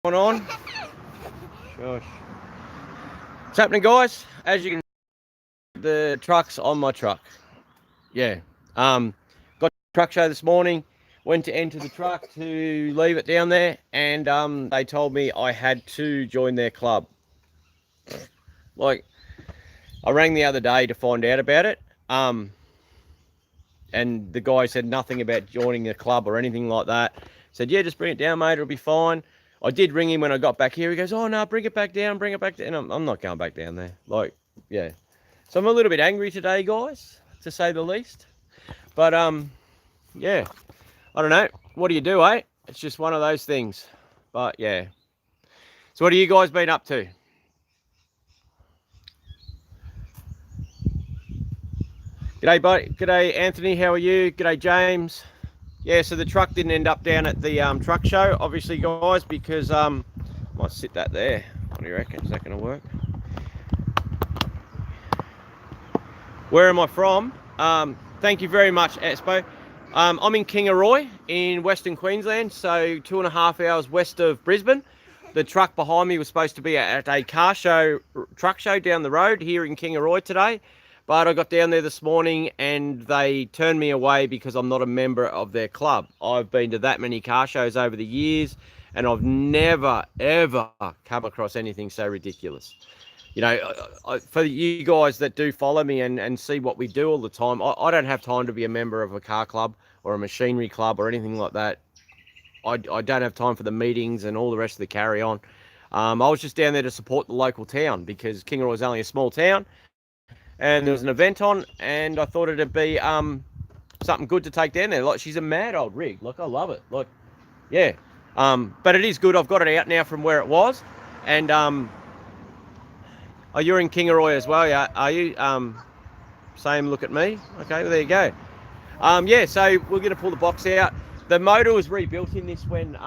Going on? Shush. What's happening, guys? As you can see, the truck's on my truck. Yeah. Got a truck show this morning. Went to enter the truck to leave it down there, and they told me I had to join their club. Like, I rang the other day to find out about it. And the guy said nothing about joining the club or anything like that. Said, yeah, just bring it down, mate. It'll be fine. I did ring him when I got back here. He goes, oh, no, bring it back down, bring it back down. And I'm not going back down there. Like, yeah. So I'm a little bit angry today, guys, to say the least. But, yeah, I don't know. What do you do, eh? It's just one of those things. But, yeah. So what have you guys been up to? G'day, buddy. G'day, Anthony. How are you? G'day, James. Yeah, so the truck didn't end up down at the truck show, obviously, guys, because might sit that there. What do you reckon? Is that going to work? Where am I from? Thank you very much, Espo. I'm in Kingaroy in Western Queensland, so 2.5 hours west of Brisbane. The truck behind me was supposed to be at a truck show down the road here in Kingaroy today. But I got down there this morning and they turned me away because I'm not a member of their club. I've been to that many car shows over the years and I've never, ever come across anything so ridiculous. You know, for you guys that do follow me and see what we do all the time, I don't have time to be a member of a car club or a machinery club or anything like that. I don't have time for the meetings and all the rest of the carry on. I was just down there to support the local town because Kingaroy is only a small town. And there was an event on, and I thought it'd be something good to take down there. Like, she's a mad old rig. Like, I love it. Like, yeah. But it is good. I've got it out now from where it was. And, oh, you're in Kingaroy as well, yeah? Are you? Same look at me. Okay, well, there you go. Yeah, so we're going to pull the box out. The motor was rebuilt in this when,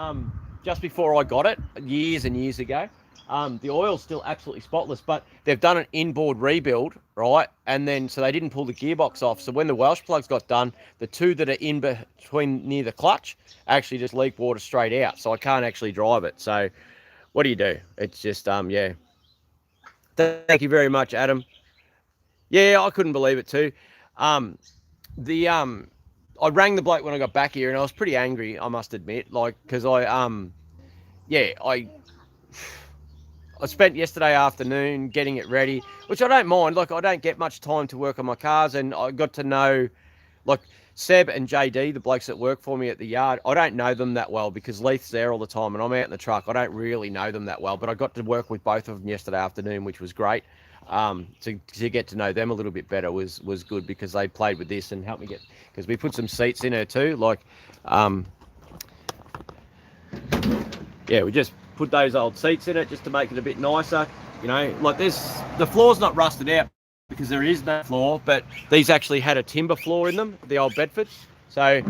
just before I got it, years and years ago. The oil's still absolutely spotless, but they've done an inboard rebuild, right? And then, so they didn't pull the gearbox off. So when the Welsh plugs got done, the two that are in between near the clutch actually just leak water straight out. So I can't actually drive it. So what do you do? It's just, yeah. Thank you very much, Adam. Yeah, I couldn't believe it too. I rang the bloke when I got back here and I was pretty angry, I must admit, like, because I spent yesterday afternoon getting it ready, which I don't mind. Like, I don't get much time to work on my cars, and I got to know, like, Seb and JD, the blokes that work for me at the yard. I don't know them that well because Leith's there all the time, and I'm out in the truck. I don't really know them that well, but I got to work with both of them yesterday afternoon, which was great. To get to know them a little bit better was good because they played with this and helped me get, because we put some seats in her too. Like, yeah, we just put those old seats in it just to make it a bit nicer. You know, like the floor's not rusted out because there is no floor, but these actually had a timber floor in them, the old Bedford. So,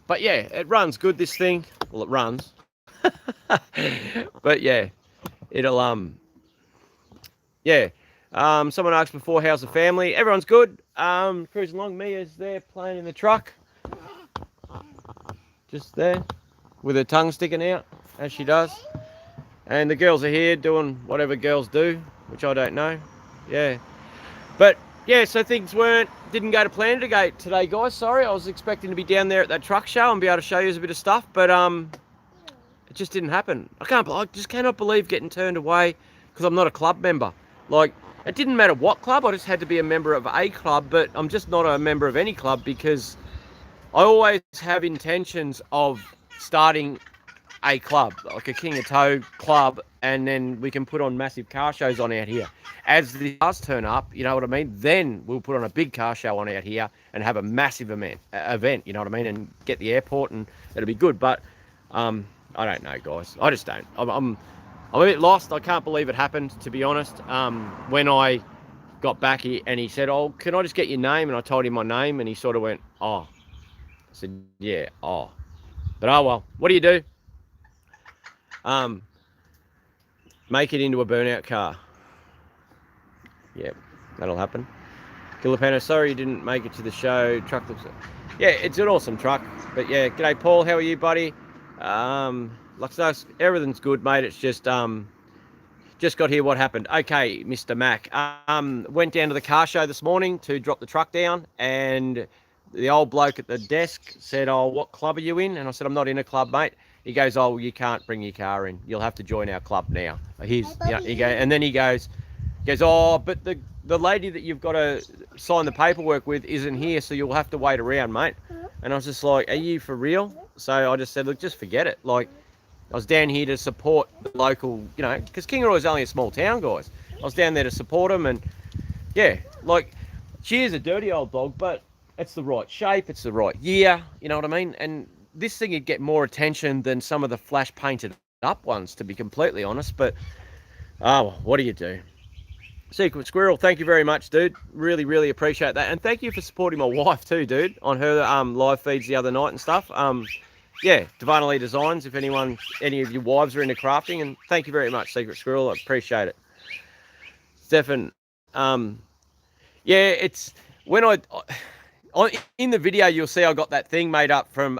but yeah, it runs good, this thing. Well, it runs. But yeah, it'll, yeah. Someone asked before, how's the family? Everyone's good. Cruising along. Mia's there playing in the truck. Just there with her tongue sticking out, as she does. And the girls are here doing whatever girls do, which I don't know. Yeah. But, yeah, so things didn't go to plan today, guys. Sorry, I was expecting to be down there at that truck show and be able to show you a bit of stuff, but it just didn't happen. I just cannot believe getting turned away because I'm not a club member. Like, it didn't matter what club, I just had to be a member of a club, but I'm just not a member of any club because I always have intentions of starting a club, like a Kingatow club, and then we can put on massive car shows on out here. As the cars turn up, you know what I mean? Then we'll put on a big car show on out here and have a massive event, you know what I mean? And get the airport and it'll be good. But I don't know, guys. I just don't. I'm a bit lost. I can't believe it happened, to be honest. When I got back here and he said, oh, can I just get your name? And I told him my name and he sort of went, oh. I said, yeah, oh. But oh well, what do you do? Make it into a burnout car. Yep, that'll happen. Kilopano, sorry you didn't make it to the show. Truck looks... Yeah, it's an awesome truck. But yeah, g'day Paul, how are you, buddy? like, so everything's good, mate. It's just got here. What happened? Okay, Mr. Mac. Went down to the car show this morning to drop the truck down, and the old bloke at the desk said, "Oh, what club are you in?" And I said, "I'm not in a club, mate." He goes, "Oh, well, you can't bring your car in. You'll have to join our club now." And then he goes, "Oh, but the lady that you've got to sign the paperwork with isn't here, so you'll have to wait around, mate." And I was just like, "Are you for real?" So I just said, "Look, just forget it." Like, I was down here to support the local, because Kingaroy is only a small town, guys. I was down there to support them, and yeah, like, she is a dirty old dog, but it's the right shape, it's the right year, you know what I mean? And this thing would get more attention than some of the flash painted up ones, to be completely honest, but oh, what do you do? Secret Squirrel, thank you very much, dude. Really, really appreciate that. And thank you for supporting my wife too, dude, on her live feeds the other night and stuff. Yeah, Divinely Designs, if any of your wives are into crafting, and thank you very much, Secret Squirrel. I appreciate it. Stefan, yeah, it's when in the video you'll see I got that thing made up from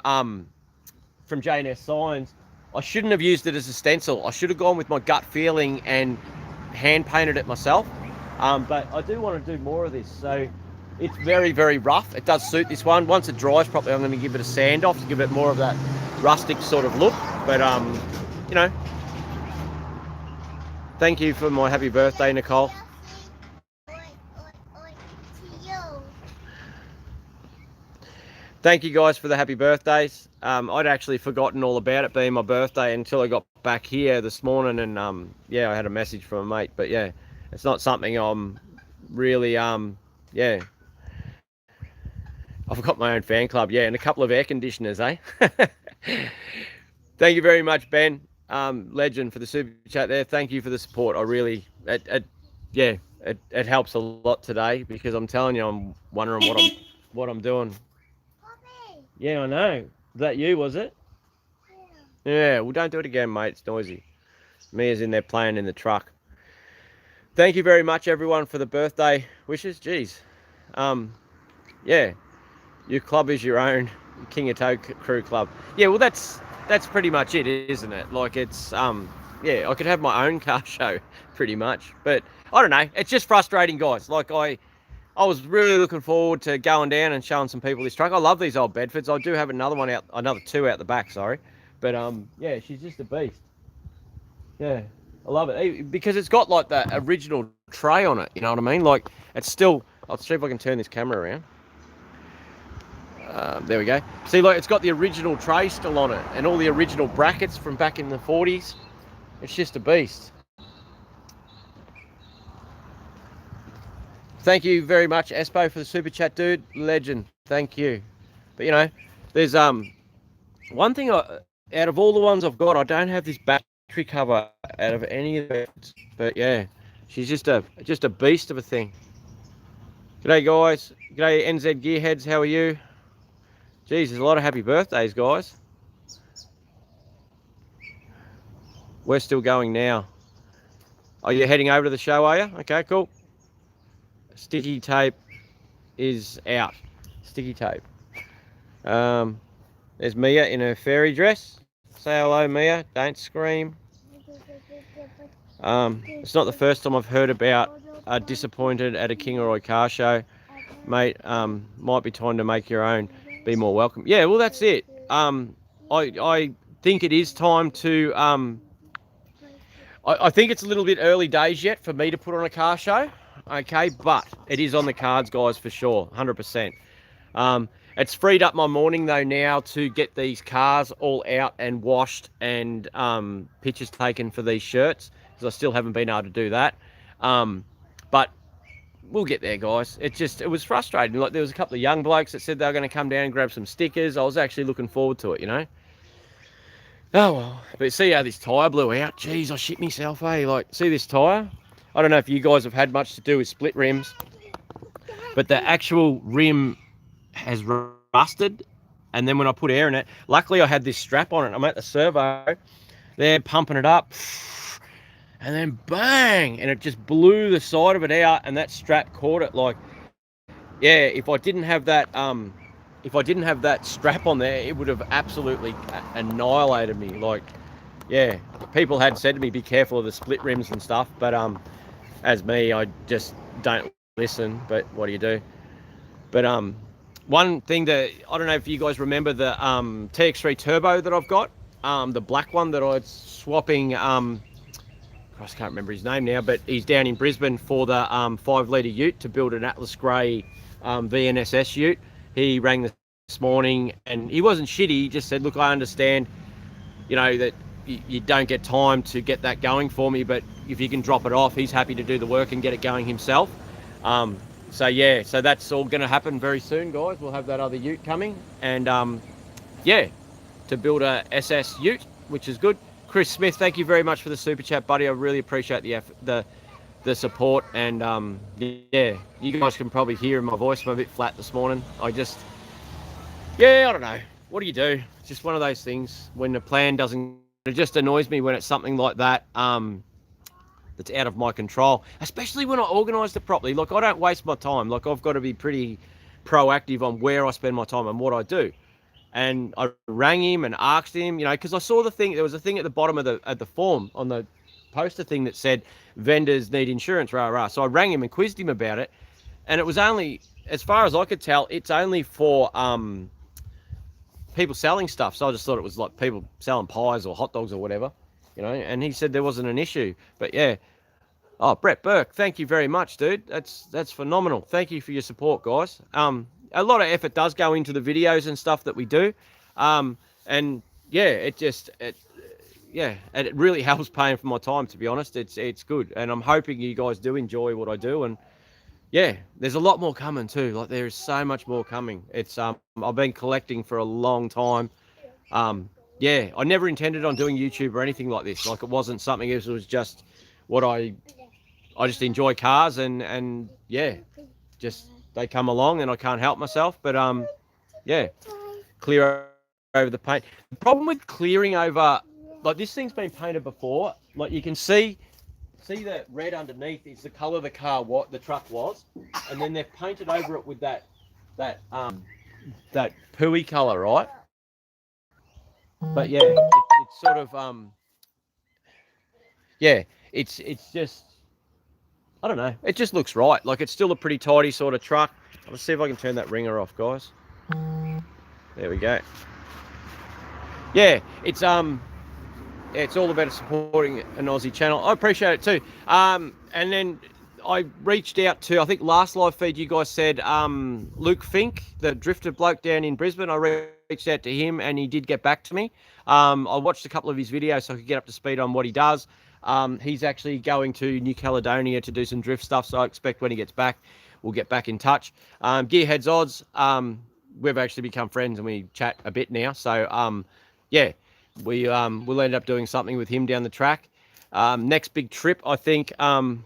J&S Signs. I shouldn't have used it as a stencil. I should have gone with my gut feeling and hand painted it myself. But I do want to do more of this. So it's very, very rough. It does suit this one. Once it dries properly, I'm going to give it a sand off to give it more of that rustic sort of look. But, thank you for my happy birthday, Nicole. Thank you guys for the happy birthdays. I'd actually forgotten all about it being my birthday until I got back here this morning, and yeah, I had a message from a mate. But yeah, it's not something I'm really yeah. I've got my own fan club, yeah, and a couple of air conditioners, eh? Thank you very much, Ben, legend, for the super chat there. Thank you for the support. I really, it helps a lot today, because I'm telling you, I'm wondering what I'm doing. Yeah, I know. Was that you, was it? Yeah, well, don't do it again, mate. It's noisy. Mia's in there playing in the truck. Thank you very much, everyone, for the birthday wishes. Jeez. Yeah, your club is your own Kingatow crew club. Yeah, well, that's pretty much it, isn't it? Like, it's, yeah, I could have my own car show, pretty much. But, I don't know. It's just frustrating, guys. Like, I was really looking forward to going down and showing some people this truck. I love these old Bedfords. I do have another two out the back, sorry. But yeah, she's just a beast. Yeah, I love it. Because it's got like the original tray on it, you know what I mean? Like, it's still, I'll see if I can turn this camera around. There we go. See, like, it's got the original tray still on it, and all the original brackets from back in the 40s. It's just a beast. Thank you very much, Espo, for the super chat, dude. Legend. Thank you. But, you know, there's one thing, out of all the ones I've got, I don't have this battery cover out of any of it. But yeah, she's just a beast of a thing. G'day, guys. G'day, NZ Gearheads. How are you? Geez, there's a lot of happy birthdays, guys. We're still going now. Oh, you're heading over to the show, are you? Okay, cool. Sticky tape is out. Sticky tape. There's Mia in her fairy dress. Say hello, Mia. Don't scream. It's not the first time I've heard about disappointed at a Kingaroy car show. Mate, might be time to make your own. Be more welcome. Yeah, well, that's it. I think it is time to... I think it's a little bit early days yet for me to put on a car show. Okay, but it is on the cards, guys, for sure, 100%. It's freed up my morning, though, now to get these cars all out and washed and pictures taken for these shirts, because I still haven't been able to do that. But we'll get there, guys. It was frustrating. Like, there was a couple of young blokes that said they were going to come down and grab some stickers. I was actually looking forward to it, you know. Oh, well. But see how this tyre blew out? Jeez, I shit myself, eh? Like, see this tyre? I don't know if you guys have had much to do with split rims, but the actual rim has rusted, and then when I put air in it, luckily I had this strap on it. I'm at the servo, they're pumping it up, and then bang, and it just blew the side of it out, and that strap caught it. Like, yeah, if I didn't have that strap on there, it would have absolutely annihilated me. Like, yeah, people had said to me, be careful of the split rims and stuff, but as me, I just don't listen. But what do you do? But one thing that I don't know if you guys remember the TX3 Turbo that I've got, the black one that I was swapping. I can't remember his name now, but he's down in Brisbane for the 5-litre ute to build an Atlas Grey VNSS ute. He rang this morning and he wasn't shitty. He just said, look, I understand, you know, that you don't get time to get that going for me, but if you can drop it off, he's happy to do the work and get it going himself. So yeah, so that's all going to happen very soon, guys. We'll have that other ute coming, and yeah, to build a SS ute, which is good. Chris Smith, thank you very much for the super chat, buddy. I really appreciate the effort, the support, and yeah, you guys can probably hear in my voice I'm a bit flat this morning. I don't know. What do you do? It's just one of those things when the plan doesn't. It just annoys me when it's something like that that's out of my control, especially when I organise it properly. Like, I don't waste my time. Like, I've got to be pretty proactive on where I spend my time and what I do. And I rang him and asked him, you know, because I saw the thing. There was a thing at the bottom of the form on the poster thing that said vendors need insurance, rah rah. So I rang him and quizzed him about it, and it was only, as far as I could tell, it's only for people selling stuff. So I just thought it was like people selling pies or hot dogs or whatever, you know. And he said there wasn't an issue. But yeah, oh, Brett Burke, thank you very much, dude. That's phenomenal. Thank you for your support, guys. A lot of effort does go into the videos and stuff that we do, and yeah, it really helps paying for my time. To be honest, it's good, and I'm hoping you guys do enjoy what I do. And yeah, there's a lot more coming too. Like, there is so much more coming. It's I've been collecting for a long time. Yeah, I never intended on doing YouTube or anything like this. Like, it wasn't something. It was just what I just enjoy cars, and yeah, just they come along and I can't help myself. But yeah, clear over the paint. The problem with clearing over, like, this thing's been painted before. Like, you can see the red underneath is the color the truck was, and then they've painted over it with that pooey color, right? But yeah, it's sort of yeah, it's just, I don't know. It just looks right. Like, it's still a pretty tidy sort of truck. Let's see if I can turn that ringer off, guys. There we go. Yeah, it's all about supporting an Aussie channel. I appreciate it too. And then I reached out to, I think last live feed you guys said Luke Fink, the drifter bloke down in Brisbane. I reached out to him and he did get back to me. I watched a couple of his videos so I could get up to speed on what he does. He's actually going to New Caledonia to do some drift stuff, so I expect when he gets back, we'll get back in touch. Gearheads Odds, we've actually become friends and we chat a bit now. So, yeah, we'll end up doing something with him down the track. Next big trip, I think, just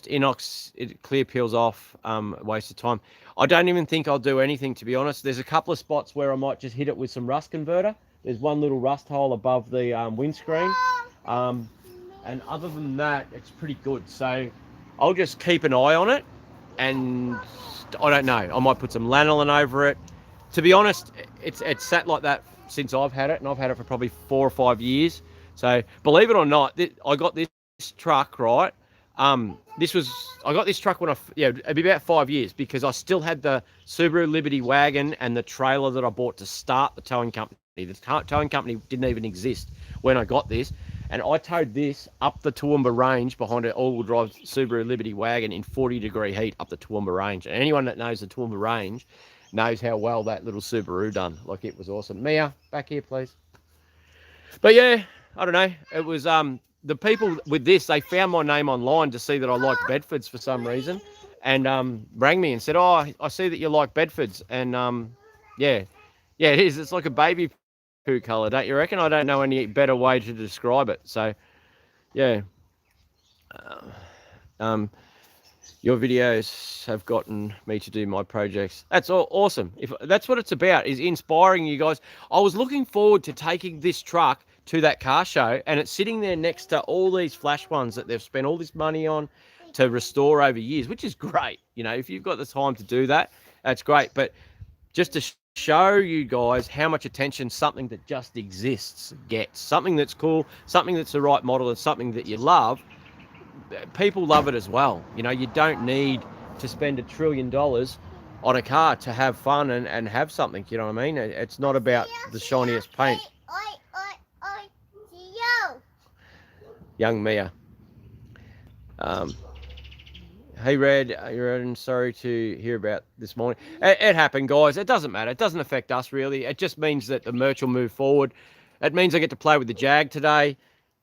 inox, it clear peels off, waste of time. I don't even think I'll do anything, to be honest. There's a couple of spots where I might just hit it with some rust converter. There's one little rust hole above the windscreen. And other than that, it's pretty good. So I'll just keep an eye on it, and I don't know, I might put some lanolin over it. To be honest, it's sat like that since I've had it, and I've had it for probably 4 or 5 years. So believe it or not, I got this truck, right? I got this truck when it'd be about 5 years, because I still had the Subaru Liberty wagon and the trailer that I bought to start the towing company. The towing company didn't even exist when I got this, and I towed this up the Toowoomba Range behind an all-wheel drive Subaru Liberty wagon in 40-degree heat up the Toowoomba Range. And anyone that knows the Toowoomba Range knows how well that little Subaru done. Like, it was awesome. Mia, back here, please. But yeah, I don't know. It was the people with this, they found my name online to see that I like Bedfords for some reason, and rang me and said, "Oh, I see that you like Bedfords." And yeah, it is. It's like a baby poo color, don't you reckon? I don't know any better way to describe it. So yeah, your videos have gotten me to do my projects. That's all awesome. If that's what it's about, is inspiring you guys. I was looking forward to taking this truck to that car show, and it's sitting there next to all these flash ones that they've spent all this money on to restore over years, which is great. You know, if you've got the time to do that, that's great. But just to show you guys how much attention something that just exists gets. Something that's cool, something that's the right model, and something that you love. People love it as well. You know, you don't need to spend $1 trillion on a car to have fun and have something. You know what I mean? It's not about the shiniest paint. Young Mia. Hey, Red, sorry to hear about this morning. It happened, guys. It doesn't matter. It doesn't affect us, really. It just means that the merch will move forward. It means I get to play with the Jag today,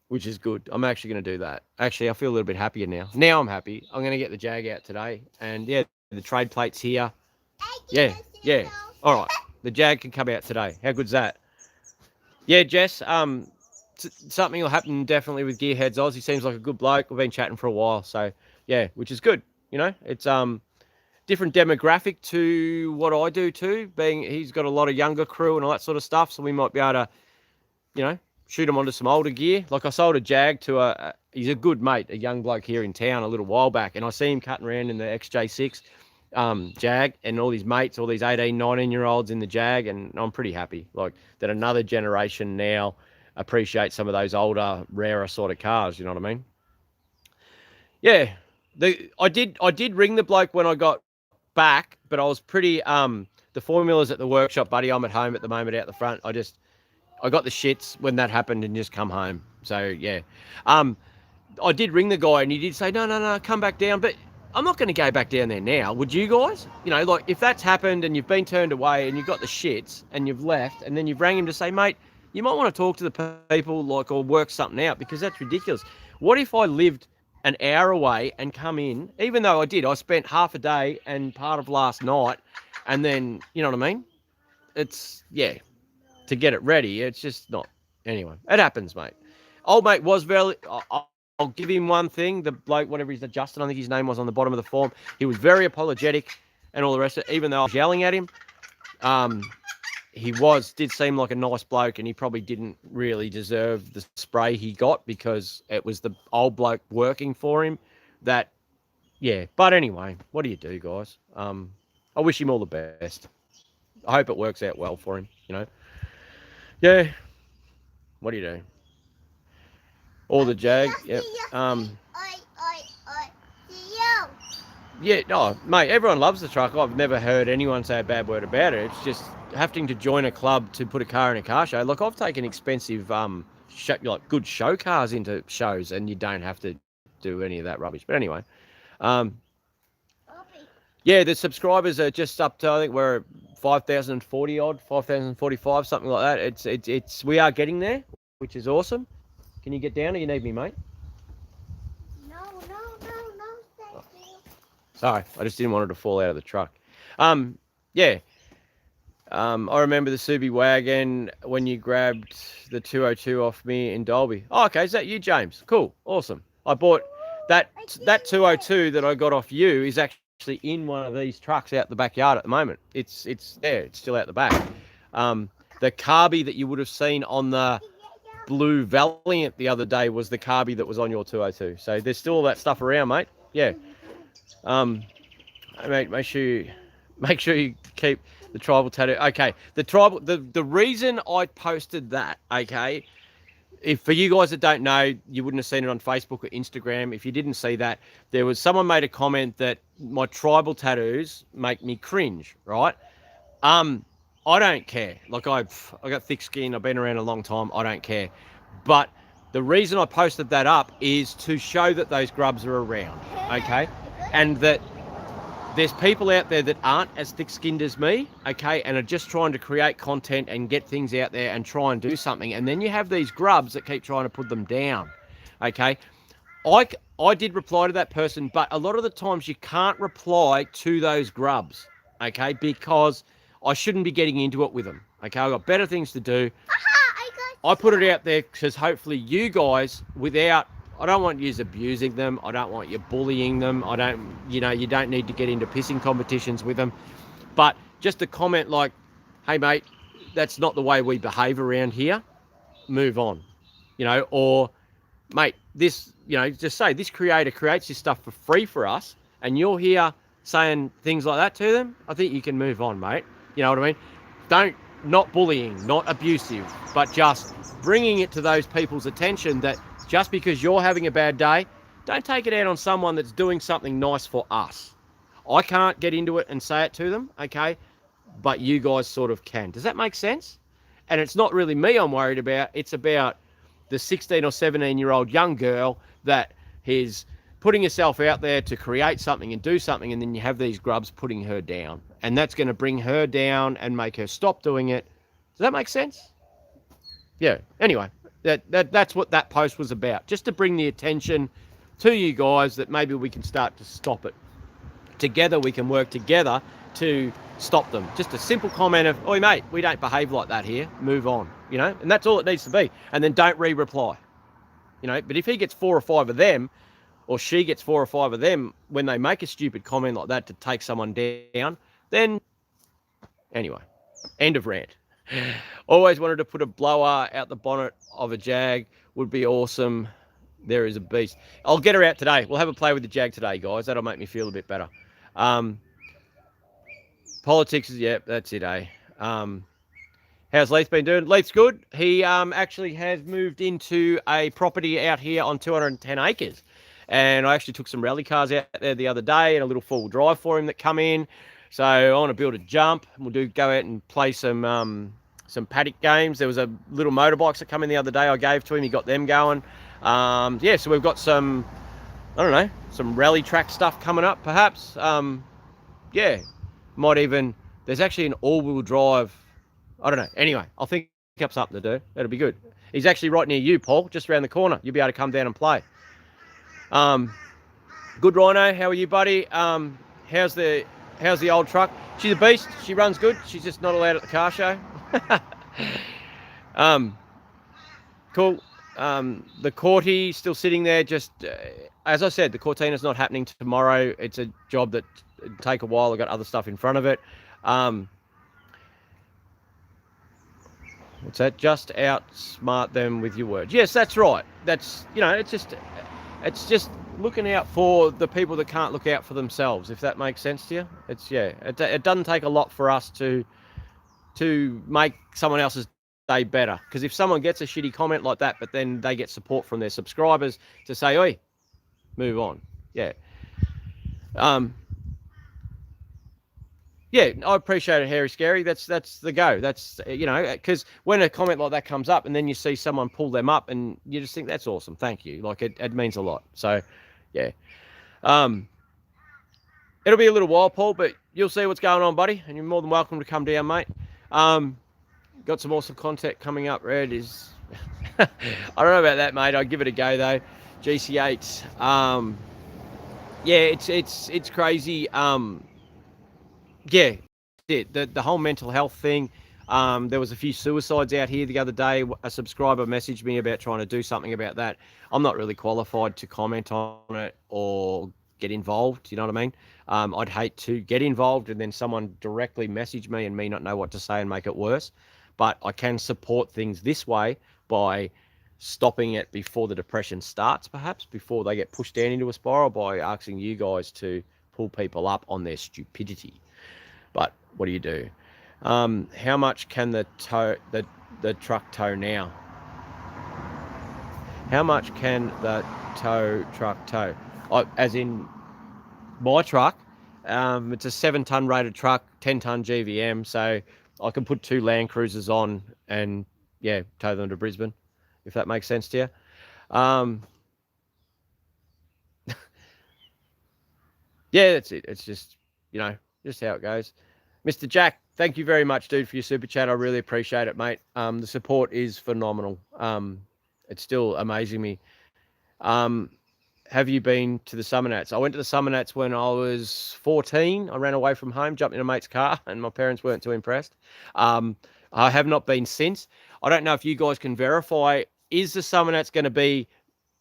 which is good. I'm actually going to do that. Actually, I feel a little bit happier now. Now I'm happy. I'm going to get the Jag out today. And, yeah, the trade plate's here. Yeah. All right. The Jag can come out today. How good's that? Yeah, Jess, something will happen definitely with Gearheads Oz. He seems like a good bloke. We've been chatting for a while, so yeah, which is good. You know, it's different demographic to what I do too. Being he's got a lot of younger crew and all that sort of stuff, so we might be able to, you know, shoot him onto some older gear. Like I sold a Jag to he's a good mate, a young bloke here in town a little while back, and I see him cutting around in the XJ6 Jag and all these mates, all these 18, 19-year-olds in the Jag, and I'm pretty happy like that another generation now appreciate some of those older, rarer sort of cars. You know what I mean? Yeah, I did ring the bloke when I got back, but I was pretty the formula's at the workshop, buddy. I'm at home at the moment out the front. I got the shits when that happened and just come home. So yeah, I did ring the guy and he did say no, come back down, but I'm not going to go back down there now. Would you guys? You know, like if that's happened and you've been turned away and you've got the shits and you've left and then you've rang him to say, mate, you might want to talk to the people, like, or work something out, because that's ridiculous. What if I lived an hour away and come in, even though I spent half a day and part of last night, and then, you know what I mean? It's, yeah, to get it ready, it's just not. Anyway, it happens, mate. Old mate was very, I'll give him one thing. The bloke, whatever he's Justin, I think his name was on the bottom of the form. He was very apologetic and all the rest of it, even though I was yelling at him. He did seem like a nice bloke, and he probably didn't really deserve the spray he got because it was the old bloke working for him that, yeah. But anyway, what do you do, guys? I wish him all the best. I hope it works out well for him, you know. Yeah. What do you do? All the Jag, yep. Yeah, no, mate, everyone loves the truck. I've never heard anyone say a bad word about it. It's just having to join a club to put a car in a car show. Like, I've taken expensive, like good show cars into shows, and you don't have to do any of that rubbish. But anyway, yeah, the subscribers are just up to, I think we're 5,040 odd, 5,045, something like that. We are getting there, which is awesome. Can you get down, or you need me, mate? Sorry, I just didn't want it to fall out of the truck. Yeah. I remember the Subi wagon when you grabbed the 202 off me in Dolby. Oh, okay, is that you, James? Cool, awesome. I bought that 202 that I got off you is actually in one of these trucks out the backyard at the moment. It's there, it's still out the back. The carby that you would have seen on the blue Valiant the other day was the carby that was on your 202. So there's still all that stuff around, mate. Yeah. Mate, make sure you keep the tribal tattoo. Okay, the reason I posted that, okay, if for you guys that don't know, you wouldn't have seen it on Facebook or Instagram. If you didn't see that, there was someone made a comment that my tribal tattoos make me cringe, right? I don't care. Like, I got thick skin. I've been around a long time. I don't care. But the reason I posted that up is to show that those grubs are around, okay? And that there's people out there that aren't as thick-skinned as me, okay, and are just trying to create content and get things out there and try and do something. And then you have these grubs that keep trying to put them down, okay? I did reply to that person, but a lot of the times you can't reply to those grubs, okay, because I shouldn't be getting into it with them, okay? I've got better things to do. I put it out there because hopefully you guys, I don't want you abusing them. I don't want you bullying them. You don't need to get into pissing competitions with them. But just a comment like, hey, mate, that's not the way we behave around here. Move on, you know, or, mate, this, you know, just say this creator creates this stuff for free for us, and you're here saying things like that to them. I think you can move on, mate. You know what I mean? not bullying, not abusive, but just bringing it to those people's attention that just because you're having a bad day, don't take it out on someone that's doing something nice for us. I can't get into it and say it to them, okay? But you guys sort of can. Does that make sense? And it's not really me I'm worried about. It's about the 16 or 17-year-old young girl that is putting herself out there to create something and do something, and then you have these grubs putting her down. And that's going to bring her down and make her stop doing it. Does that make sense? Yeah. Anyway, that's what that post was about. Just to bring the attention to you guys that maybe we can start to stop it. Together we can work together to stop them. Just a simple comment of, oi mate, we don't behave like that here. Move on, you know? And that's all it needs to be. And then don't re-reply. You know, but if he gets 4 or 5 of them, or she gets 4 or 5 of them when they make a stupid comment like that to take someone down, then anyway, end of rant. Always wanted to put a blower out the bonnet of a Jag. Would be awesome. There is a beast. I'll get her out today. We'll have a play with the Jag today, guys. That'll make me feel a bit better. Politics is, yeah, that's it, eh? How's Leith been doing? Leith's good. He actually has moved into a property out here on 210 acres. And I actually took some rally cars out there the other day and a little four-wheel drive for him that come in. So I want to build a jump. We'll go out and play some paddock games. There was a little motorbikes that come in the other day I gave to him. He got them going. Yeah, so we've got some, I don't know, some rally track stuff coming up perhaps. Yeah, might even, there's actually an all-wheel drive, I don't know. Anyway, I'll think up something to do. That'll be good. He's actually right near you, Paul, just around the corner. You'll be able to come down and play. Good Rhino, how are you, buddy? How's the old truck? She's a beast. She runs good. She's just not allowed at the car show. Cool. The Corti still sitting there. Just as I said, the Cortina's not happening tomorrow. It's a job that take a while. I've got other stuff in front of it. What's that? Just outsmart them with your words. Yes, that's right. That's, you know, it's just looking out for the people that can't look out for themselves, if that makes sense to you. It's, yeah, it doesn't take a lot for us to make someone else's day better. Because if someone gets a shitty comment like that, but then they get support from their subscribers to say, oi, move on. Yeah. Yeah, I appreciate it, Harry Scary. That's the go. That's, you know, because when a comment like that comes up and then you see someone pull them up and you just think, that's awesome. Thank you. Like, it means a lot. So, yeah. It'll be a little while, Paul, but you'll see what's going on, buddy. And you're more than welcome to come down, mate. Got some awesome content coming up. Red is, I don't know about that, mate. I'd give it a go, though. GC8. Yeah, it's crazy. Yeah, the whole mental health thing. There was a few suicides out here the other day. A subscriber messaged me about trying to do something about that. I'm not really qualified to comment on it or get involved. You know what I mean? I'd hate to get involved and then someone directly message me and me not know what to say and make it worse. But I can support things this way by stopping it before the depression starts, perhaps, before they get pushed down into a spiral, by asking you guys to pull people up on their stupidity. But what do you do? How much can the truck tow now? How much can the truck tow? As in my truck, it's a 7-ton rated truck, 10-ton GVM, so I can put 2 Land Cruisers on and, yeah, tow them to Brisbane, if that makes sense to you. Yeah, that's it. It's just, you know, just how it goes. Mr. Jack, thank you very much, dude, for your super chat. I really appreciate it, mate. The support is phenomenal. It's still amazing me. Have you been to the Summer Nats? I went to the Summer Nats when I was 14. I ran away from home, jumped in a mate's car, and my parents weren't too impressed. I have not been since. I don't know if you guys can verify, is the Summer Nats going to be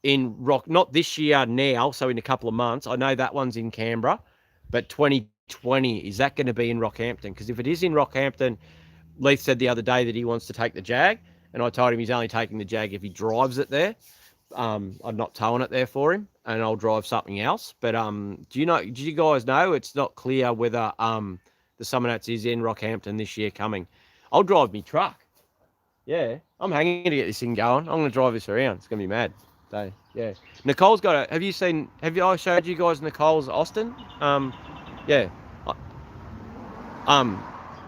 in not this year now, so in a couple of months. I know that one's in Canberra, but 2020, is that going to be in Rockhampton? Because if it is in Rockhampton, Leith said the other day that he wants to take the Jag, and I told him he's only taking the Jag if he drives it there. I'm not towing it there for him, and I'll drive something else. But do you guys know? It's not clear whether the Summer Nats is in Rockhampton this year coming. I'll drive me truck. Yeah, I'm hanging to get this thing going. I'm going to drive this around. It's going to be mad. So, yeah. Nicole's got a... I showed you guys Nicole's Austin? Yeah.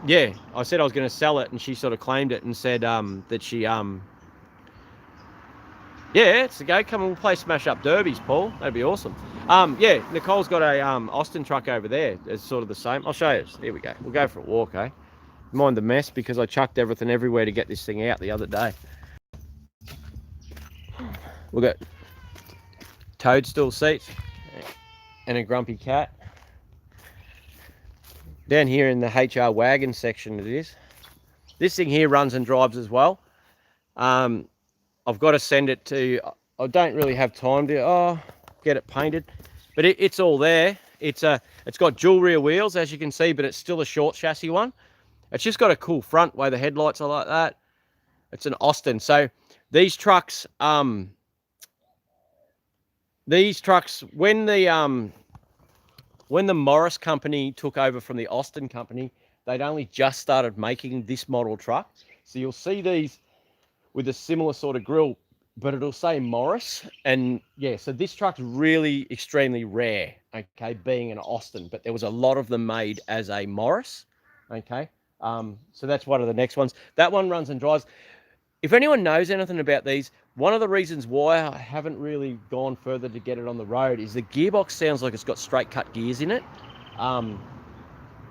Yeah, I said I was going to sell it, and she sort of claimed it and said that she... yeah, it's a go. Come on, we'll play Smash Up Derbies, Paul. That'd be awesome. Yeah, Nicole's got a Austin truck over there. It's sort of the same. I'll show you. Here we go. We'll go for a walk, eh? Mind the mess because I chucked everything everywhere to get this thing out the other day. We've got toadstool seats and a grumpy cat. Down here in the HR wagon section it is. This thing here runs and drives as well. I've got to send it to... I don't really have time to get it painted, but it's all there. It's got dual rear wheels, as you can see, but it's still a short chassis one. It's just got a cool front way the headlights are like that. It's an Austin. So these trucks, when the Morris company took over from the Austin company, they'd only just started making this model truck. So you'll see these with a similar sort of grille, but it'll say Morris. And yeah, so this truck's really extremely rare, okay, being an Austin, but there was a lot of them made as a Morris, okay. So that's one of the next ones. That one runs and drives. If anyone knows anything about these, one of the reasons why I haven't really gone further to get it on the road is the gearbox sounds like it's got straight cut gears in it. And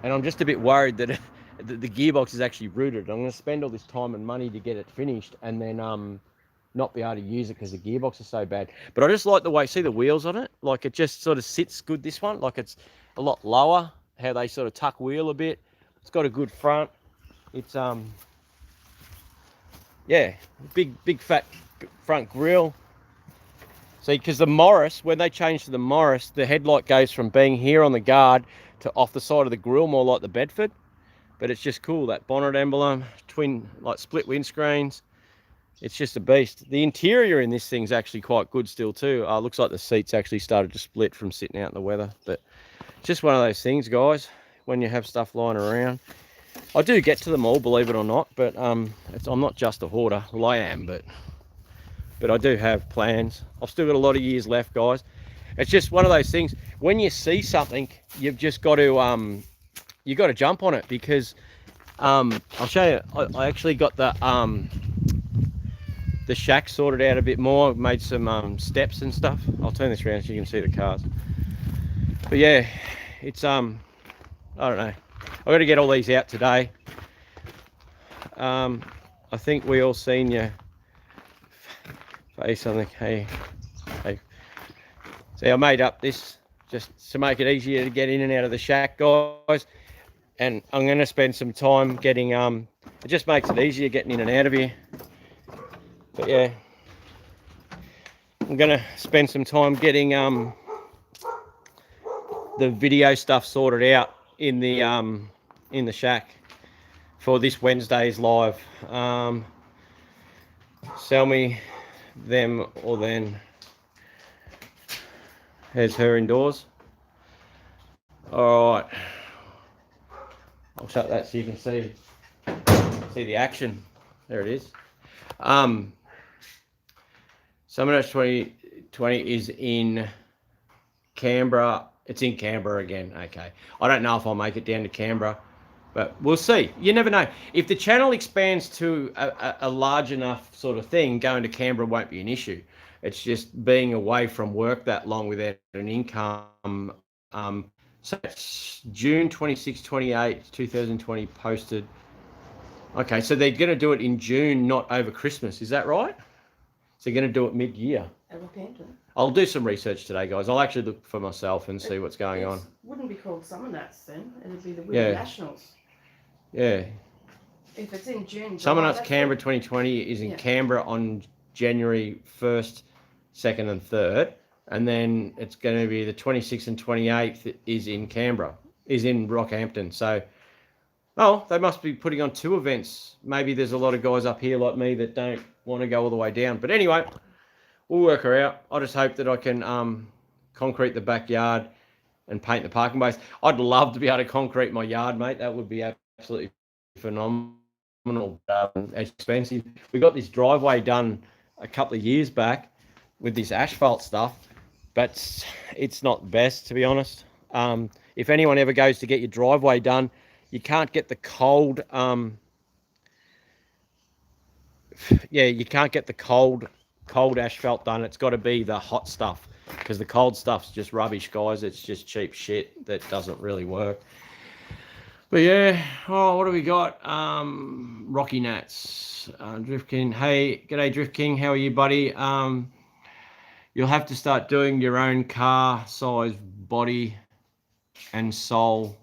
I'm just a bit worried that the gearbox is actually rooted. I'm going to spend all this time and money to get it finished and then not be able to use it because the gearbox is so bad. But I just like the way, see the wheels on it? Like it just sort of sits good, this one. Like it's a lot lower, how they sort of tuck wheel a bit. It's got a good front. It's yeah, big fat front grille. See, because the Morris, when they changed to the Morris, the headlight goes from being here on the guard to off the side of the grille, more like the Bedford. But it's just cool, that bonnet emblem, twin, like split windscreens. It's just a beast. The interior in this thing's actually quite good still too. Looks like the seats actually started to split from sitting out in the weather. But it's just one of those things, guys, when you have stuff lying around. I do get to them all, believe it or not, but I'm not just a hoarder. Well, I am, but I do have plans. I've still got a lot of years left, guys. It's just one of those things. When you see something, you've just got to jump on it because I'll show you. I actually got the shack sorted out a bit more. Made some steps and stuff. I'll turn this around so you can see the cars. But yeah, it's I don't know. I've got to get all these out today. I think we all seen your face on the... Hey. See, I made up this just to make it easier to get in and out of the shack, guys. And I'm going to spend some time getting... it just makes it easier getting in and out of here. But yeah, I'm going to spend some time getting the video stuff sorted out in the shack for this Wednesday's live. Sell me them or then. There's her indoors. All right, I'll shut that so you can see the action. There it is. Summer 2020 is in Canberra. It's in Canberra again. Okay. I don't know if I'll make it down to Canberra, but we'll see. You never know. If the channel expands to a large enough sort of thing, going to Canberra won't be an issue. It's just being away from work that long without an income. So it's June 26, 28, 2020 posted. Okay, so they're going to do it in June, not over Christmas. Is that right? So they're going to do it mid-year. I'll do some research today, guys. I'll actually look for myself and see what's going on. Wouldn't be called Summer Nats then. It'd be the Winter Nationals. Yeah. If it's in June. Summer Nats Canberra 2020 is in Canberra on January 1st, 2nd and 3rd. And then it's going to be the 26th and 28th is in Canberra, is in Rockhampton. So, oh, they must be putting on 2 events. Maybe there's a lot of guys up here like me that don't want to go all the way down. But anyway, we'll work her out. I just hope that I can concrete the backyard and paint the parking base. I'd love to be able to concrete my yard, mate. That would be absolutely phenomenal. phenomenal, expensive. We got this driveway done a couple of years back with this asphalt stuff, but it's not the best, to be honest. If anyone ever goes to get your driveway done, you can't get the cold, you can't get the cold asphalt done. It's got to be the hot stuff, because the cold stuff's just rubbish, guys. It's just cheap shit that doesn't really work. But yeah, oh, what do we got? Rocky Nats, Drift King. Hey, g'day Drift King. How are you, buddy? You'll have to start doing your own car size, body, and soul.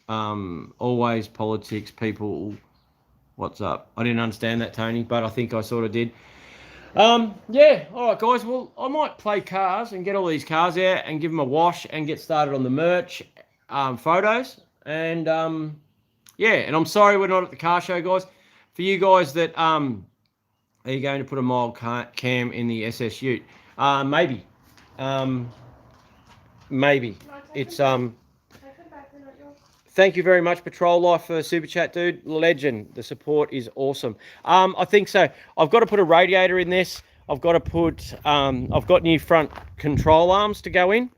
Always politics, people. What's up? I didn't understand that, Tony, but I think I sort of did. Yeah, all right, guys. Well, I might play cars and get all these cars out and give them a wash and get started on the merch, photos. And, yeah, and I'm sorry we're not at the car show, guys. For you guys that, are you going to put a mild cam in the SS Ute? Maybe. Maybe. It's, thank you very much, Patrol Life, for Super Chat, dude. Legend. The support is awesome. I think so. I've got to put a radiator in this. I've got to put, I've got new front control arms to go in.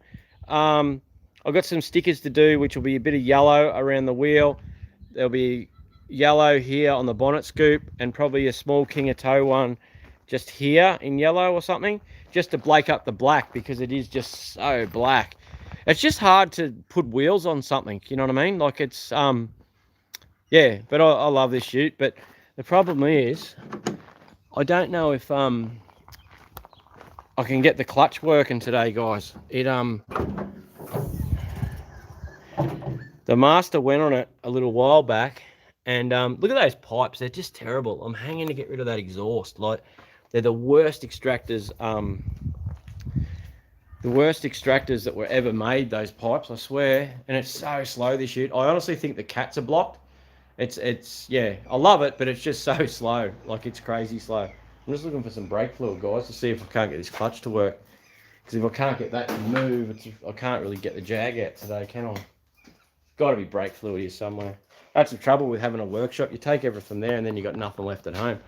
I've got some stickers to do, which will be a bit of yellow around the wheel. There'll be yellow here on the bonnet scoop, and probably a small Kingatow one just here in yellow or something, just to break up the black, because it is just so black. It's just hard to put wheels on something, you know what I mean? Like, it's, yeah, but I love this Ute. But the problem is, I don't know if, I can get the clutch working today, guys. The master went on it a little while back, and look at those pipes. They're just terrible. I'm hanging to get rid of that exhaust. Like, they're the worst extractors, that were ever made, those pipes, I swear. And it's so slow, this Ute. I honestly think the cats are blocked. It's yeah, I love it, but it's just so slow. Like, it's crazy slow. I'm just looking for some brake fluid, guys, to see if I can't get this clutch to work. Because if I can't get that to move, I can't really get the Jag out today, can I? Got to be brake fluid here somewhere. That's the trouble with having a workshop. You take everything there, and then you got nothing left at home.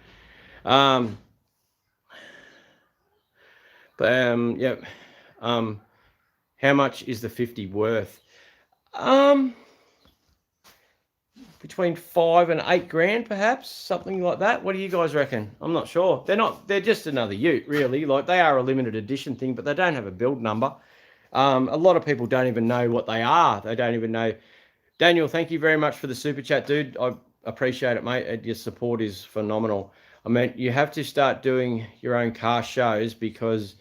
Yep. How much is the 50 worth? Between 5 and 8 grand, perhaps, something like that. What do you guys reckon? I'm not sure. They're just another Ute, really. Like, they are a limited edition thing, but they don't have a build number. A lot of people don't even know what they are. They don't even know. Daniel, thank you very much for the super chat, dude. I appreciate it, mate. Your support is phenomenal. I mean, you have to start doing your own car shows, because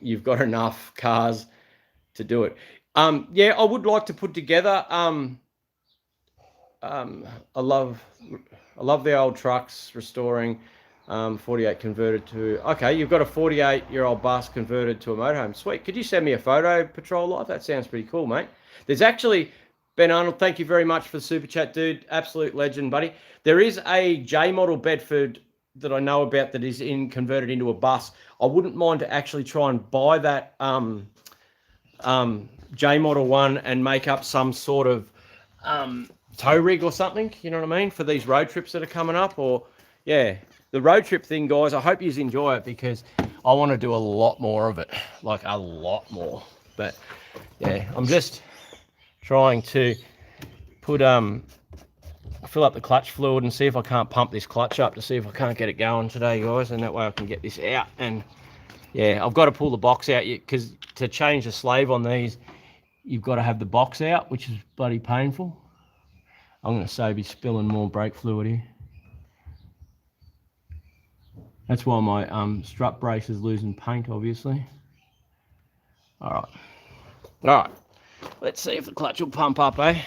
you've got enough cars to do it. Yeah, I would like to put together. I love the old trucks restoring. 48 converted to. Okay, you've got a 48-year-old bus converted to a motorhome. Sweet. Could you send me a photo, Patrol Life? That sounds pretty cool, mate. There's actually Ben Arnold. Thank you very much for the super chat, dude. Absolute legend, buddy. There is a J model Bedford that I know about that is converted into a bus. I wouldn't mind to actually try and buy that J model one and make up some sort of tow rig or something, you know what I mean, for these road trips that are coming up. Or yeah, the road trip thing, guys, I hope you enjoy it, because I want to do a lot more of it, like a lot more. But yeah, I'm just trying to put fill up the clutch fluid and see if I can't pump this clutch up, to see if I can't get it going today, guys, and that way I can get this out. And yeah, I've got to pull the box out, because to change the slave on these, you've got to have the box out, which is bloody painful. I'm going to be spilling more brake fluid here. That's why my strut brace is losing paint, obviously. All right. Let's see if the clutch will pump up, eh?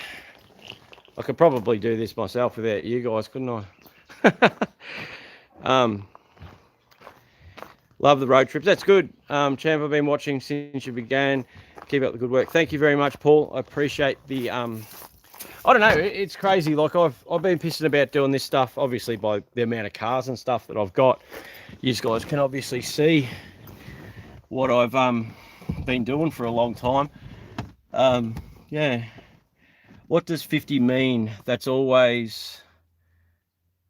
I could probably do this myself without you guys, couldn't I? Love the road trips. That's good. Champ, I've been watching since you began. Keep up the good work. Thank you very much, Paul. I appreciate the... I don't know. It's crazy. Like, I've been pissing about doing this stuff, obviously, by the amount of cars and stuff that I've got. You guys can obviously see what I've been doing for a long time. Yeah. What does 50 mean? That's always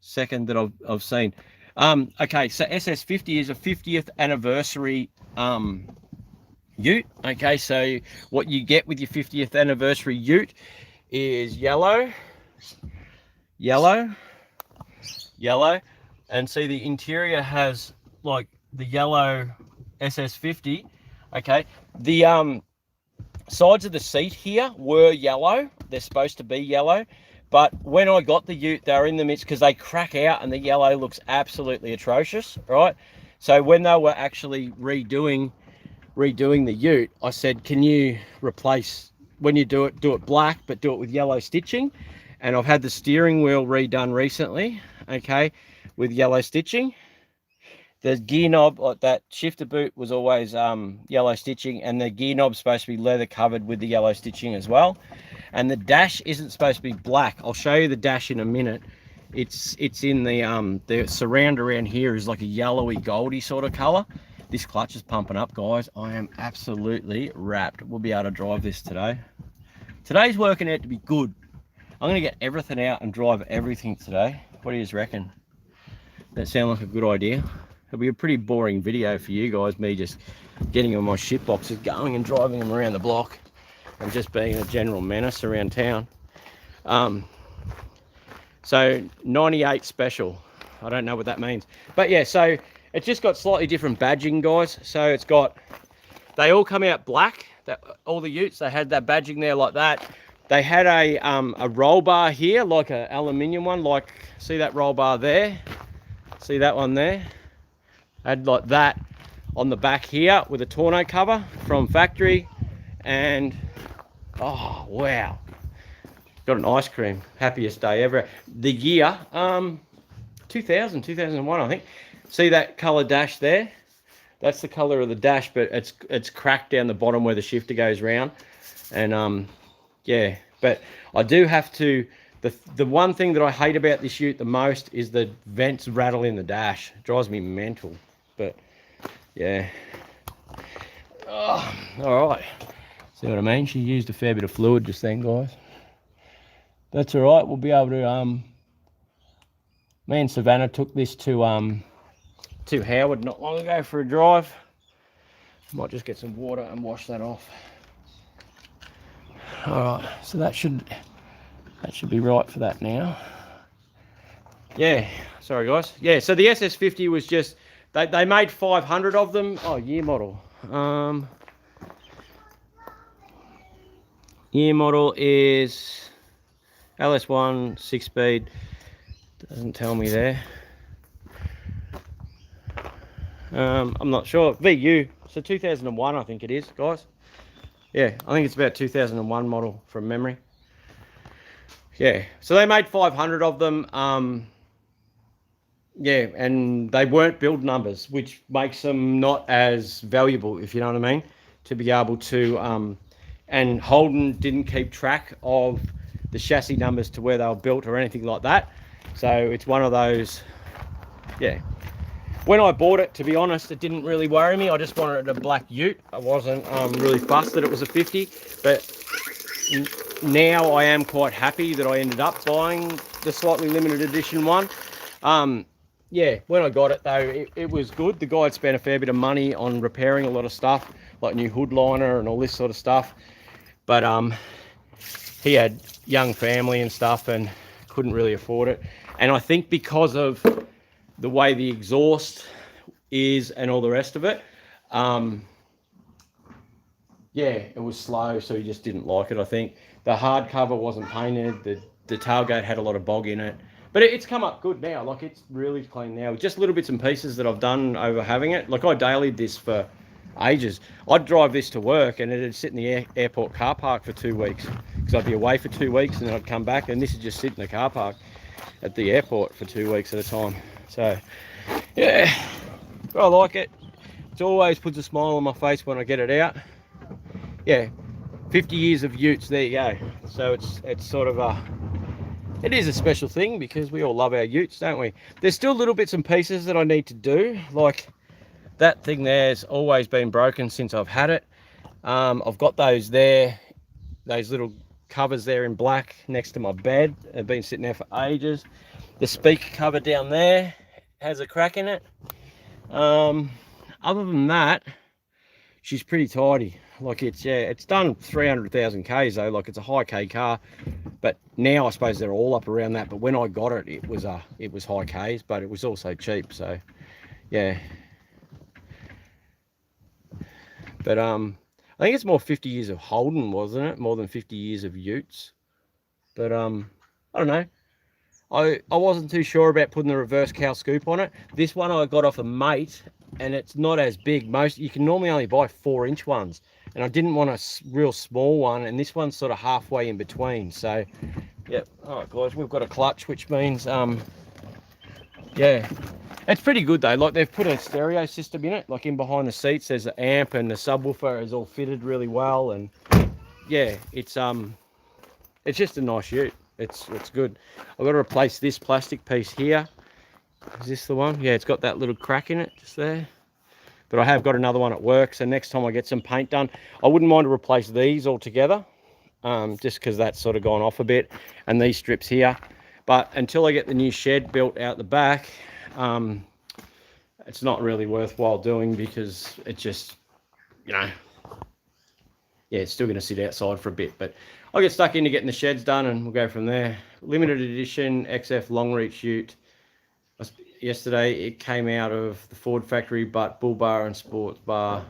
second that I've seen. Okay, so SS50 is a 50th anniversary ute. Okay, so what you get with your 50th anniversary ute is yellow, yellow, yellow, and see the interior has like the yellow SS50. Okay, the sides of the seat here were yellow. They're supposed to be yellow, but when I got the ute, they were in the midst because they crack out and the yellow looks absolutely atrocious, right? So when they were actually redoing the ute, I said, can you replace, when you do it black, but do it with yellow stitching? And I've had the steering wheel redone recently, okay, with yellow stitching. The gear knob, like that shifter boot, was always yellow stitching, and the gear knob's supposed to be leather covered with the yellow stitching as well. And the dash isn't supposed to be black. I'll show you the dash in a minute. It's in the surround around here is like a yellowy goldy sort of color. This clutch is pumping up, guys. I am absolutely wrapped. We'll be able to drive this today. Today's working out to be good. I'm gonna get everything out and drive everything today. What do you reckon? That sound like a good idea? It'll be a pretty boring video for you guys, me just getting on my shit boxes, going and driving them around the block and just being a general menace around town. So 98 special. I don't know what that means. But yeah, so it's just got slightly different badging, guys. So it's got, they all come out black. All the utes, they had that badging there like that. They had a roll bar here, like an aluminium one, like, see that roll bar there? See that one there? Had like that on the back here with a tonneau cover from factory. And oh wow, got an ice cream, happiest day ever. The year 2001, I think. See that color dash there? That's the color of the dash, but it's cracked down the bottom where the shifter goes round. And yeah, but I do have to, the one thing that I hate about this ute the most is the vents rattle in the dash. It drives me mental. But yeah, oh, all right, see what I mean? She used a fair bit of fluid just then, guys. That's all right. We'll be able to me and Savannah took this to Howard not long ago for a drive. Might just get some water and wash that off. All right, so that should be right for that now. Yeah, sorry guys. Yeah, so the SS50 was just, they made 500 of them. Oh, year model. Year model is LS1 6-speed. Doesn't tell me there. I'm not sure. VU, so 2001 I think it is, guys. Yeah, I think it's about 2001 model from memory. Yeah, so they made 500 of them. Yeah, and they weren't build numbers, which makes them not as valuable, if you know what I mean, to be able to, and Holden didn't keep track of the chassis numbers to where they were built or anything like that. So it's one of those, yeah. When I bought it, to be honest, it didn't really worry me. I just wanted a black ute. I wasn't really fussed that it was a 50, but now I am quite happy that I ended up buying the slightly limited edition one. Yeah, when I got it though, it was good. The guy had spent a fair bit of money on repairing a lot of stuff, like new hood liner and all this sort of stuff. But he had young family and stuff and couldn't really afford it. And I think because of the way the exhaust is and all the rest of it, yeah, it was slow, so he just didn't like it, I think. The hard cover wasn't painted, the tailgate had a lot of bog in it. But it's come up good now, like it's really clean now. Just little bits and pieces that I've done over having it. Like I dailied this for ages. I'd drive this to work and it'd sit in the airport car park for 2 weeks. Because I'd be away for 2 weeks and then I'd come back and this would just sit in the car park at the airport for 2 weeks at a time. So, yeah, I like it. It always puts a smile on my face when I get it out. Yeah, 50 years of utes, there you go. So it's sort of a, it is a special thing because we all love our utes, don't we? There's still little bits and pieces that I need to do. Like that thing there's always been broken since I've had it. I've got those there, those little covers there in black next to my bed. They've been sitting there for ages. The speaker cover down there has a crack in it. Other than that, she's pretty tidy. Like it's done 300,000 Ks though. Like it's a high K car, but now I suppose they're all up around that. But when I got it, it was high Ks, but it was also cheap. So yeah. But I think it's more 50 years of Holden, wasn't it? More than 50 years of Utes. But I don't know. I wasn't too sure about putting the reverse cow scoop on it. This one I got off a mate, and it's not as big. You can normally only buy 4-inch ones, and I didn't want a real small one, and this one's sort of halfway in between. So yep. All right, guys, we've got a clutch, which means yeah, it's pretty good though. Like they've put a stereo system in it, like in behind the seats there's an amp, and the subwoofer is all fitted really well, and yeah, it's just a nice ute. It's good. I've got to replace this plastic piece here. Is this the one? Yeah, it's got that little crack in it just there. But I have got another one at work, so next time I get some paint done, I wouldn't mind to replace these altogether, just because that's sort of gone off a bit, and these strips here. But until I get the new shed built out the back, it's not really worthwhile doing, because it just, you know, yeah, it's still going to sit outside for a bit. But I'll get stuck into getting the sheds done, and we'll go from there. Limited edition XF long reach ute. Yesterday it came out of the Ford factory, but bull bar and sports bar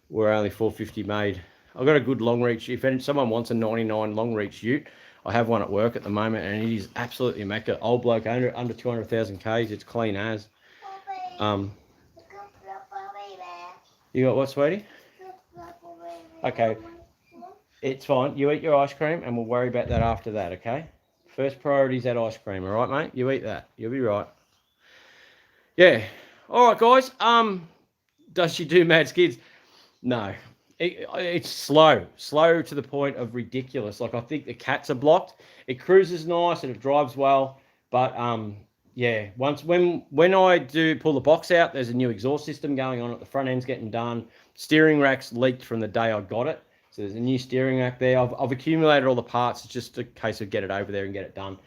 were only 450 made. I've got a good long reach. If someone wants a 99 long reach ute, I have one at work at the moment, and it is absolutely immaculate. Old bloke, under 200,000 Ks. It's clean as. You got what, sweetie? Okay, it's fine. You eat your ice cream, and we'll worry about that after that, okay? First priority is that ice cream, all right, mate? You eat that. You'll be right. Yeah. All right, guys. Does she do mad skids? No. It's slow to the point of ridiculous. Like, I think the cats are blocked. It cruises nice and it drives well, but yeah. When I do pull the box out, there's a new exhaust system going on at the front end's getting done. Steering rack's leaked from the day I got it, so there's a new steering rack there. I've accumulated all the parts. It's just a case of get it over there and get it done.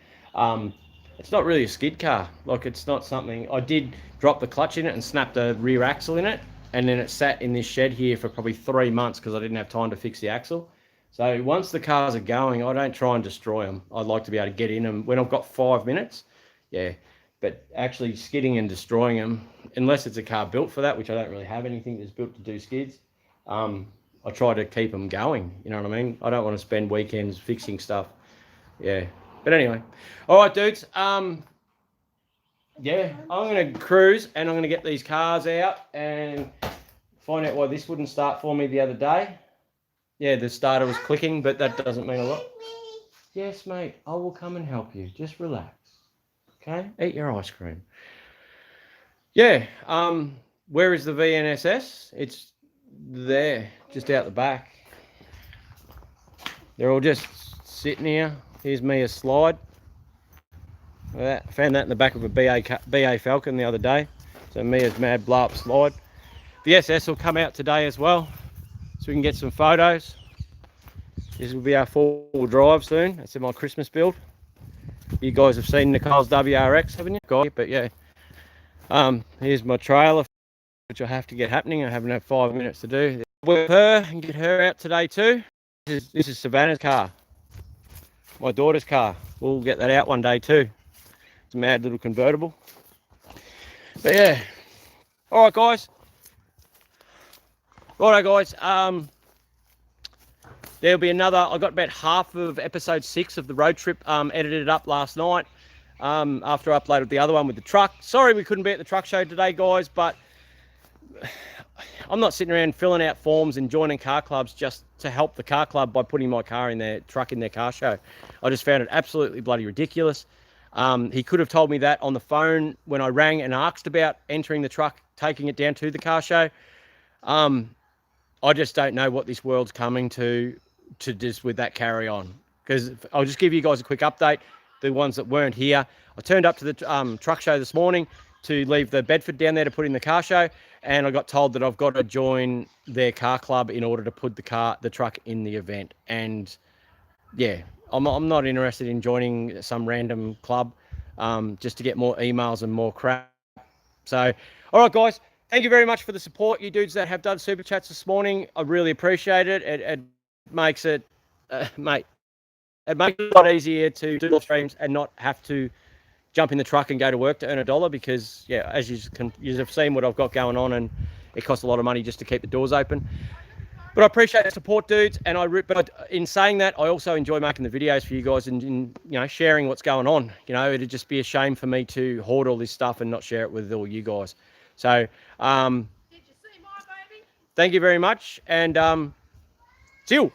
It's not really a skid car. Like, it's not something. I did drop the clutch in it and snap the rear axle in it, and then it sat in this shed here for probably 3 months because I didn't have time to fix the axle. So once the cars are going, I don't try and destroy them. I'd like to be able to get in them when I've got 5 minutes. Yeah, but actually skidding and destroying them, unless it's a car built for that, which I don't really have anything that's built to do skids, I try to keep them going. You know what I mean? I don't want to spend weekends fixing stuff. Yeah. But anyway, all right, dudes. Yeah, I'm going to cruise, and I'm going to get these cars out and find out why this wouldn't start for me the other day. Yeah, the starter was clicking, but that doesn't mean a lot. Yes, mate, I will come and help you. Just relax. Okay? Eat your ice cream. Yeah, where is the VNSS? It's there, just out the back. They're all just sitting here. Here's Mia's slide. I found that in the back of a BA Falcon the other day. So Mia's mad blow up slide. The SS will come out today as well, so we can get some photos. This will be our 4-wheel drive soon. That's in my Christmas build. You guys have seen Nicole's WRX, haven't you? But yeah. Here's my trailer, which I have to get happening. I haven't had 5 minutes to do. With her and get her out today too. This is Savannah's car. My daughter's car. We'll get that out one day too. It's a mad little convertible. But yeah. All right, guys. Righto, guys. There'll be another. I got about half of episode 6 of the road trip edited up last night. After I uploaded the other one with the truck. Sorry we couldn't be at the truck show today, guys, but I'm not sitting around filling out forms and joining car clubs just to help the car club by putting my car in their truck in their car show. I just found it absolutely bloody ridiculous. He could have told me that on the phone when I rang and asked about entering the truck, taking it down to the car show. I just don't know what this world's coming to just with that carry on. Because I'll just give you guys a quick update. The ones that weren't here. I turned up to the truck show this morning to leave the Bedford down there to put in the car show, and I got told that I've got to join their car club in order to put the truck in the event. And yeah, I'm not interested in joining some random club. just to get more emails and more crap. So, all right, guys, thank you very much for the support, you dudes that have done super chats this morning. I really appreciate it. It makes it, mate, it makes it a lot easier to do live streams and not have to jump in the truck and go to work to earn $1 because, yeah, as you have seen what I've got going on, and it costs a lot of money just to keep the doors open. But I appreciate the support, dudes. And but in saying that, I also enjoy making the videos for you guys and sharing what's going on. It'd just be a shame for me to hoard all this stuff and not share it with all you guys. So, Did you see my baby? thank you very much, and see you.